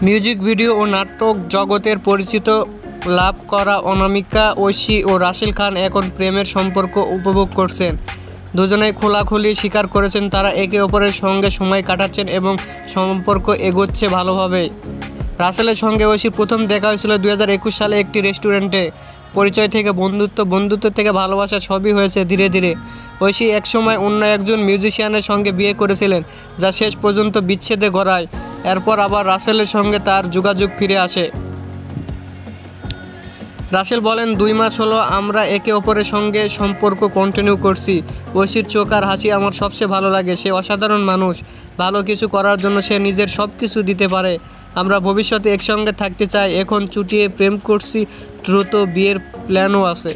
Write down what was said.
Music video ও নাটক জগতের পরিচিত লাভ করা অনামিকা, ঐশী ও রাসেল খান এখন প্রেমের সম্পর্ক উপভোগ করছেন। দুজনেই খোলাখুলি স্বীকার করেছেন তারা একে অপরের সঙ্গে সময় কাটাচ্ছেন এবং সম্পর্ক এগোচ্ছে ভালোভাবে। রাসেলের সঙ্গে ঐশীর প্রথম দেখা হয়েছিল 2021 সালে একটি রেস্টুরেন্টে। পরিচয় থেকে বন্ধুত্ব থেকে ভালোবাসা সবই হয়েছে ধীরে ধীরে। ঐশী একসময় অন্য একজন মিউজিশিয়ানের সঙ্গে বিয়ে করেছিলেন, যা শেষ পর্যন্ত বিচ্ছেদে গড়ায়। এরপর আবার রাসেলের সঙ্গে তার যোগাযোগ ফিরে আসে। রাসেল বলেন, 2 মাস হলো আমরা একে অপরের সঙ্গে সম্পর্ক কন্টিনিউ করছি। ঐশীর চোখ আর হাসি আমার সবচেয়ে ভালো লাগে। সে অসাধারণ মানুষ। ভালো কিছু করার জন্য সে নিজের সব কিছু দিতে পারে। আমরা ভবিষ্যতে একসঙ্গে থাকতে চাই। এখন চুটিয়ে প্রেম করছি, দ্রুত বিয়ের প্ল্যানও আছে।